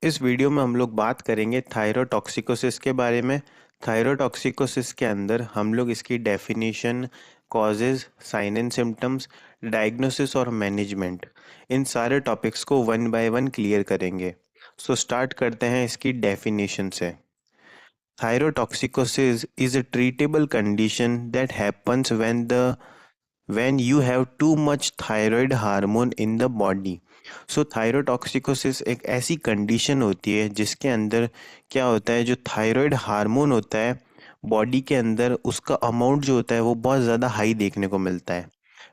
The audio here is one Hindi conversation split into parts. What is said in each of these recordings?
इस वीडियो में हम लोग बात करेंगे थायरोटॉक्सिकोसिस के बारे में। थायरोटॉक्सिकोसिस के अंदर हम लोग इसकी definition, causes, sign and symptoms, diagnosis और मैनेजमेंट, इन सारे टॉपिक्स को वन बाय वन क्लियर करेंगे। सो स्टार्ट करते हैं इसकी डेफिनेशन से। Thyrotoxicosis is a treatable condition that happens when you have too much thyroid hormone in the body. So thyrotoxicosis एक ऐसी कंडीशन होती है जिसके अंदर क्या होता है, जो थायराइड हार्मोन होता है बॉडी के अंदर, उसका अमाउंट जो होता है वो बहुत ज़्यादा हाई देखने को मिलता है।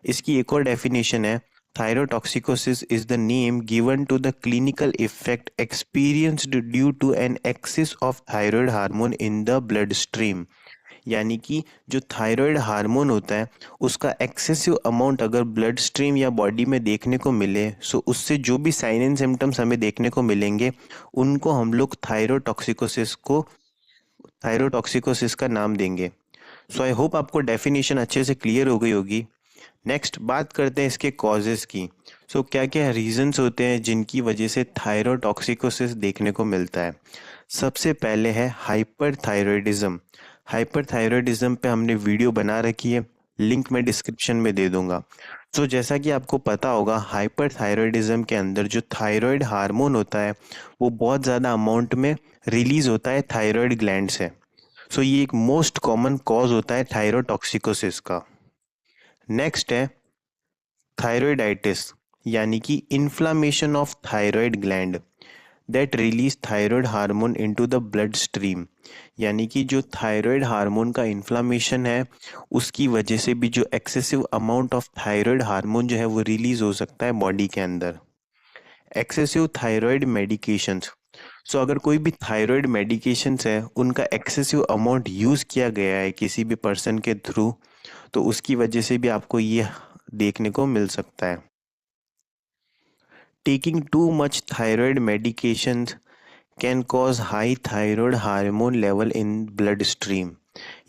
इसकी एक और डेफिनेशन है, thyrotoxicosis is the name given to the clinical effect experienced due to an excess of thyroid hormone in the bloodstream। यानी कि जो थायराइड हार्मोन होता है उसका एक्सेसिव अमाउंट अगर ब्लड स्ट्रीम या बॉडी में देखने को मिले, सो उससे जो भी साइन एंड सिम्टम्स हमें देखने को मिलेंगे उनको हम लोग थायरोटॉक्सिकोसिस का नाम देंगे। सो आई होप आपको डेफिनेशन अच्छे से क्लियर हो गई होगी। नेक्स्ट बात करते हैं इसके कॉजेज़ की। सो क्या क्या रीजंस होते हैं जिनकी वजह से थायरोटॉक्सिकोसिस देखने को मिलता है। सबसे पहले है हाइपरथायरॉयडिज्म। हाइपरथायरॉयडिज्म पे हमने वीडियो बना रखी है, लिंक मैं डिस्क्रिप्शन में दे दूंगा। तो जैसा कि आपको पता होगा, हाइपरथायरॉयडिज्म के अंदर जो थायराइड हार्मोन होता है वो बहुत ज़्यादा अमाउंट में रिलीज होता है थायराइड ग्लैंड से। सो ये एक मोस्ट कॉमन कॉज होता है थायरोटॉक्सिकोसिस का। नेक्स्ट है थायरॉयडाइटिस, यानी कि inflammation of thyroid gland that release thyroid hormone into the blood stream. यानी कि जो थायराइड हार्मोन का इन्फ्लामेशन है उसकी वजह से भी जो excessive amount of thyroid hormone जो है वो रिलीज हो सकता है बॉडी के अंदर। Excessive thyroid medications. सो अगर कोई भी थायराइड मेडिकेशंस है उनका एक्सेसिव अमाउंट यूज़ किया गया है किसी भी पर्सन के थ्रू, तो उसकी वजह से भी आपको ये देखने को मिल सकता है। Taking too much thyroid medications can cause high thyroid hormone level in blood stream.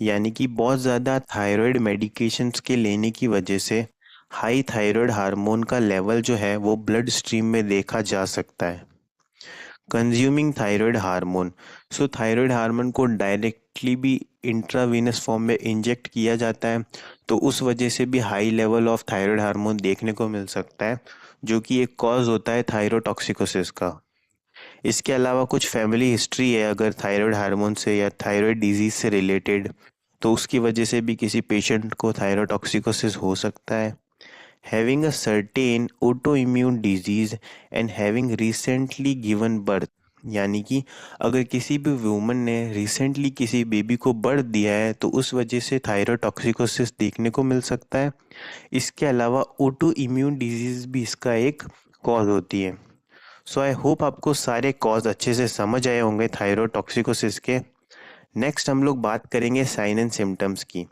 यानी कि बहुत ज़्यादा थायराइड मेडिकेशंस के लेने की वजह से हाई थायराइड हार्मोन का लेवल जो है वो ब्लड स्ट्रीम में देखा जा सकता है। Consuming thyroid hormone. So thyroid hormone को डायरेक्टली भी इंट्रावीनस फॉर्म में इंजेक्ट किया जाता है, तो उस वजह से भी high level of thyroid hormone देखने को मिल सकता है, जो कि एक कॉज होता है थायरोटॉक्सिकोसिस का। इसके अलावा कुछ फैमिली हिस्ट्री है अगर थायराइड हार्मोन से या थायराइड डिजीज से रिलेटेड, तो उसकी वजह से भी किसी पेशेंट को थायरोटॉक्सिकोसिस हो सकता है। Having a certain autoimmune disease and having recently given birth। यानी कि अगर किसी भी वुमन ने रिसेंटली किसी बेबी को बर्थ दिया है तो उस वजह से थायरोटॉक्सिकोसिस देखने को मिल सकता है। इसके अलावा ऑटो इम्यून डिजीज भी इसका एक कॉज होती है। सो आई होप आपको सारे कॉज अच्छे से समझ आए होंगे थायरोटॉक्सिकोसिस के। नेक्स्ट हम लोग बात करेंगे साइन एंड सिम्टम्स की।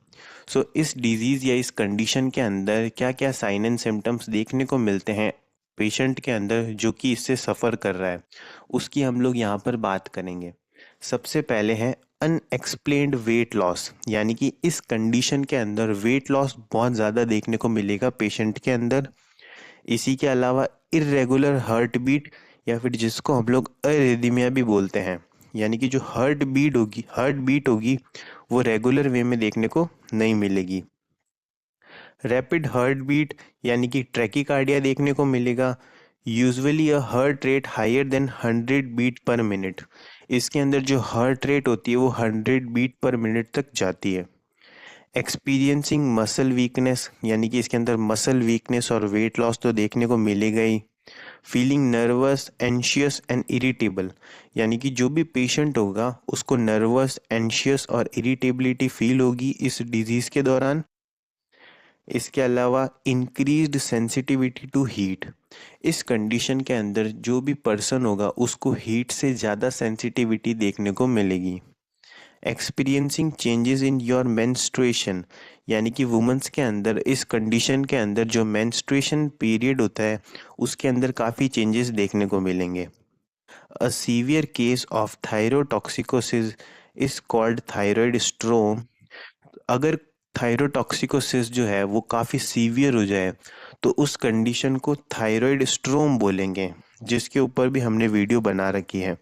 सो इस डिजीज़ या इस कंडीशन के अंदर क्या क्या साइन एंड सिम्टम्स देखने को मिलते हैं पेशेंट के अंदर जो कि इससे सफ़र कर रहा है, उसकी हम लोग यहाँ पर बात करेंगे। सबसे पहले है अनएक्सप्लेन्ड वेट लॉस। यानी कि इस कंडीशन के अंदर वेट लॉस बहुत ज़्यादा देखने को मिलेगा पेशेंट के अंदर। इसी के अलावा इर्रेगुलर हार्ट बीट, या फिर जिसको हम लोग अरिदमिया भी बोलते हैं, यानी कि जो हार्ट बीट होगी वो रेगुलर वे में देखने को नहीं मिलेगी। रैपिड हार्ट बीट यानी कि ट्रैकीकार्डिया देखने को मिलेगा। Usually a heart rate higher than 100 beat per minute. इसके अंदर जो हार्ट रेट होती है वो 100 बीट पर मिनट तक जाती है। एक्सपीरियंसिंग मसल वीकनेस, यानी कि इसके अंदर मसल वीकनेस और वेट लॉस तो देखने को मिलेगा ही। Feeling nervous, anxious and irritable, यानी कि जो भी पेशेंट होगा उसको नर्वस, एंशियस और इरिटेबिलिटी फील होगी इस डिजीज़ के दौरान। इसके अलावा इंक्रीज्ड सेंसिटिविटी टू हीट। इस कंडीशन के अंदर जो भी पर्सन होगा उसको हीट से ज़्यादा सेंसिटिविटी देखने को मिलेगी। Experiencing changes in your menstruation, यानी कि वुमेंस के अंदर इस कंडीशन के अंदर जो मेंस्ट्रुएशन पीरियड होता है उसके अंदर काफ़ी चेंजेस देखने को मिलेंगे। A severe case of thyrotoxicosis is called thyroid स्ट्रोम। अगर थायरोटॉक्सिकोसिस जो है वो काफ़ी सीवियर हो जाए तो उस कंडीशन को थायराइड स्ट्रोम बोलेंगे, जिसके ऊपर भी हमने वीडियो बना रखी है,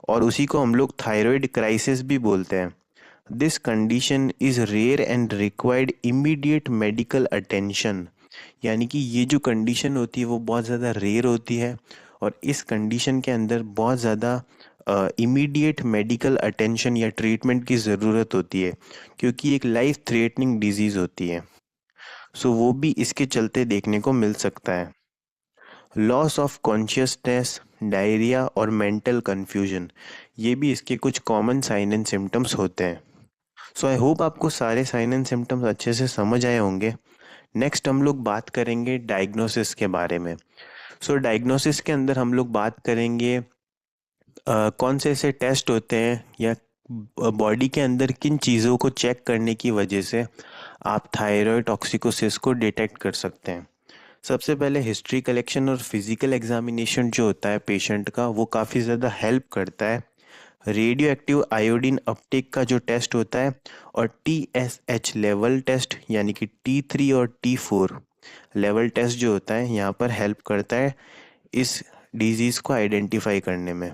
और उसी को हम लोग थायराइड क्राइसिस भी बोलते हैं। This condition is rare and required immediate medical attention. यानी कि ये जो कंडीशन होती है वो बहुत ज़्यादा रेयर होती है, और इस कंडीशन के अंदर बहुत ज़्यादा इमीडिएट मेडिकल अटेंशन या ट्रीटमेंट की ज़रूरत होती है, क्योंकि एक लाइफ थ्रेटनिंग डिजीज़ होती है। सो वो भी इसके चलते देखने को मिल सकता है। लॉस ऑफ कॉन्शियसनेस, डायरिया और मेंटल कंफ्यूजन, ये भी इसके कुछ कॉमन साइन एंड सिम्टम्स होते हैं। सो आई होप आपको सारे साइन एंड सिम्टम्स अच्छे से समझ आए होंगे। नेक्स्ट हम लोग बात करेंगे डायग्नोसिस के बारे में। सो डायग्नोसिस के अंदर हम लोग बात करेंगे कौन से ऐसे टेस्ट होते हैं या बॉडी के अंदर किन चीज़ों को चेक करने की वजह से आप थायराइड टॉक्सिकोसिस को डिटेक्ट कर सकते हैं। सबसे पहले हिस्ट्री कलेक्शन और फिजिकल एग्जामिनेशन जो होता है पेशेंट का, वो काफ़ी ज़्यादा हेल्प करता है। रेडियो एक्टिव आयोडीन अपटेक का जो टेस्ट होता है, और TSH लेवल टेस्ट यानी कि T3 और T4 लेवल टेस्ट जो होता है यहाँ पर हेल्प करता है इस डिजीज़ को आइडेंटिफाई करने में।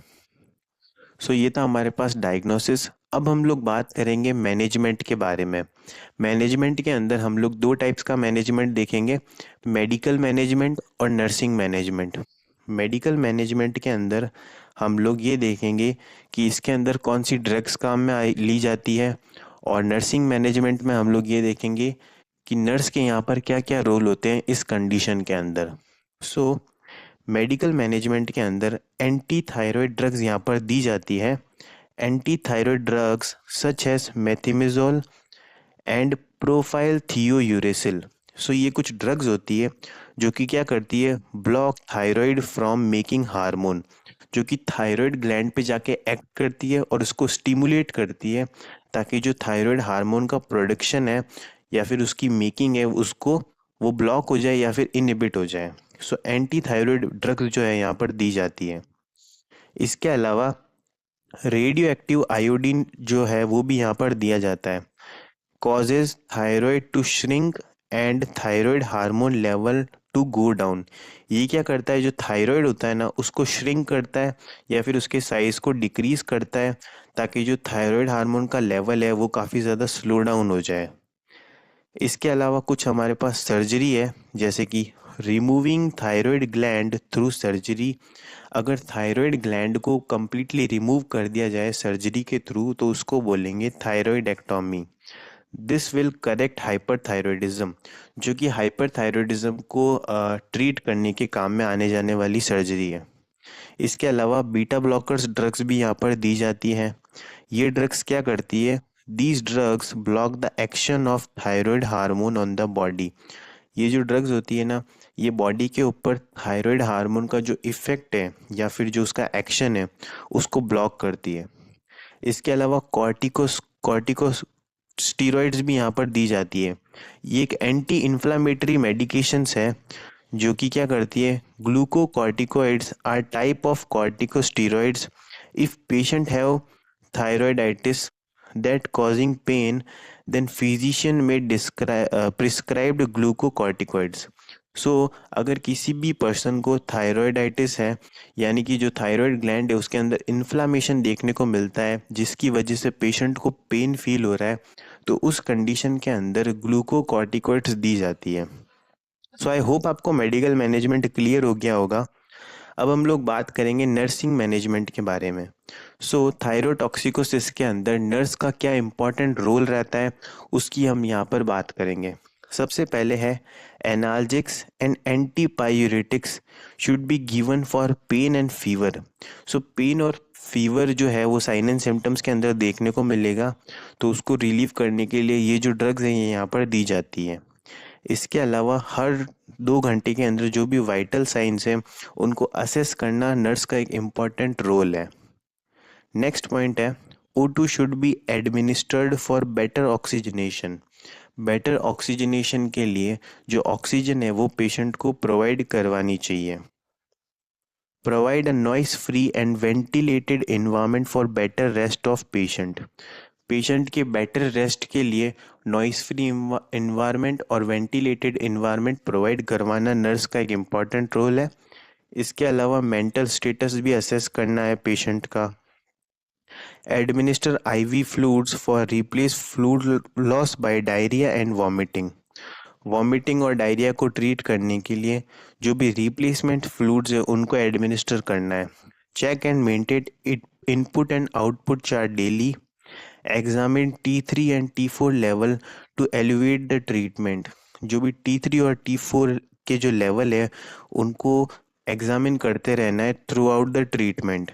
सो ये था हमारे पास डायग्नोसिस। अब हम लोग बात करेंगे मैनेजमेंट के बारे में। मैनेजमेंट के अंदर हम लोग दो टाइप्स का मैनेजमेंट देखेंगे, मेडिकल मैनेजमेंट और नर्सिंग मैनेजमेंट। मेडिकल मैनेजमेंट के अंदर हम लोग ये देखेंगे कि इसके अंदर कौन सी ड्रग्स काम में ली जाती है, और नर्सिंग मैनेजमेंट में हम लोग ये देखेंगे कि नर्स के यहाँ पर क्या क्या रोल होते हैं इस कंडीशन के अंदर। सो मेडिकल मैनेजमेंट के अंदर एंटी थायराइड ड्रग्स यहाँ पर दी जाती है। Anti thyroid drugs such as methimazole and propylthiouracil. सो ये कुछ ड्रग्स होती है जो कि क्या करती है, block thyroid from making hormone, जो कि थायराइड ग्लैंड पे जाके एक्ट करती है और उसको स्टिमुलेट करती है, ताकि जो थायराइड हार्मोन का प्रोडक्शन है या फिर उसकी मेकिंग है उसको वो ब्लॉक हो जाए या फिर इनहिबिट हो जाए। सो एंटी थायराइड ड्रग्स जो है यहाँ पर दी जाती है। इसके अलावा रेडियो एक्टिव आयोडीन जो है वो भी यहाँ पर दिया जाता है। Causes thyroid to shrink and thyroid hormone level to go down. ये क्या करता है, जो थायराइड होता है ना उसको श्रिंक करता है या फिर उसके साइज को डिक्रीज करता है, ताकि जो थायराइड हार्मोन का लेवल है वो काफ़ी ज़्यादा स्लो डाउन हो जाए। इसके अलावा कुछ हमारे पास सर्जरी है, जैसे कि removing thyroid gland through surgery. अगर थायराइड ग्लैंड को कम्प्लीटली रिमूव कर दिया जाए सर्जरी के थ्रू तो उसको बोलेंगे थायराइडेक्टॉमी। दिस विल करेक्ट हाइपरथायरॉयडिज्म, जो कि हाइपरथायरॉयडिज्म को ट्रीट करने के काम में आने जाने वाली सर्जरी है। इसके अलावा बीटा ब्लॉकर्स ड्रग्स भी यहाँ पर दी जाती हैं। ये ड्रग्स क्या करती है, these drugs block the action of thyroid hormone on the body. ये जो ड्रग्स होती है ना, ये बॉडी के ऊपर थायराइड हार्मोन का जो इफेक्ट है या फिर जो उसका एक्शन है उसको ब्लॉक करती है। इसके अलावा कॉर्टिको स्टीरॉइड्स भी यहाँ पर दी जाती है। ये एक एंटी इन्फ्लामेटरी मेडिकेशंस है जो कि क्या करती है, glucocorticoids are type of corticosteroids if patient have thyroiditis that causing pain, then physician may prescribed glucocorticoids. So अगर किसी भी पर्सन को थायराइडाइटिस है, यानी कि जो थायराइड ग्लैंड है उसके अंदर इन्फ्लामेशन देखने को मिलता है जिसकी वजह से पेशेंट को पेन फील हो रहा है, तो उस कंडीशन के अंदर ग्लूकोकॉर्टिकोइड्स दी जाती है। सो आई होप आपको मेडिकल मैनेजमेंट क्लियर हो गया होगा। अब हम लोग बात करेंगे नर्सिंग मैनेजमेंट के बारे में। सो थायरोटॉक्सिकोसिस के अंदर नर्स का क्या इंपॉर्टेंट रोल रहता है उसकी हम यहाँ पर बात करेंगे। सबसे पहले है analgesics and antipyretics should be given for pain and fever. So pain और फीवर जो है वो साइन एंड सिम्टम्स के अंदर देखने को मिलेगा, तो उसको रिलीव करने के लिए ये जो ड्रग्स हैं ये यहाँ पर दी जाती है। इसके अलावा हर 2 घंटे के अंदर जो भी वाइटल साइंस हैं उनको असेस करना नर्स का एक इम्पॉर्टेंट रोल है। नेक्स्ट पॉइंट है O2 should be administered for better oxygenation. Better oxygenation के लिए जो ऑक्सीजन है वो पेशेंट को प्रोवाइड करवानी चाहिए। Provide a noise free and ventilated environment for better rest of patient. Patient के बेटर रेस्ट के लिए नॉइस फ्री एनवायरनमेंट और वेंटिलेटेड एनवायरनमेंट प्रोवाइड करवाना नर्स का एक इम्पॉर्टेंट रोल है। इसके अलावा मेंटल स्टेटस भी असेस करना है पेशेंट का। Administer ivy fluids for replace fluid loss by diarrhoea and vomiting. Vomiting और डायरिया को ट्रीट करने के लिए जो भी रिप्लेसमेंट फ्लूइड्स है उनको एडमिनिस्टर करना है। Check and maintain it input and output chart daily. Examine T3 and T4 level to elevate the treatment. जो भी T3 और T4 के जो लेवल है उनको एग्जामिन करते रहना है throughout the treatment.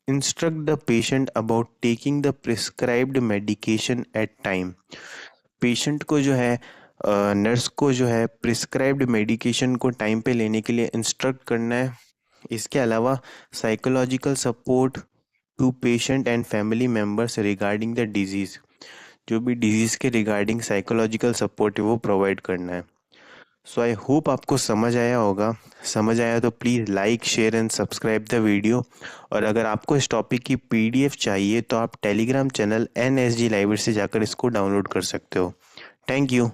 Instruct the patient about taking the prescribed medication at time. Patient को जो है नर्स को जो है प्रिस्क्राइब्ड मेडिकेशन को टाइम पे लेने के लिए इंस्ट्रक्ट करना है। इसके अलावा psychological support to patient and family members regarding the disease. जो भी डिजीज़ के रिगार्डिंग साइकोलॉजिकल सपोर्ट है वो प्रोवाइड करना है। सो आई होप आपको समझ आया होगा। समझ आया तो please like share and subscribe the video. और अगर आपको इस टॉपिक की पीडीएफ चाहिए तो आप टेलीग्राम चैनल NSG लाइब्रेरी से जाकर इसको डाउनलोड कर सकते हो। Thank you.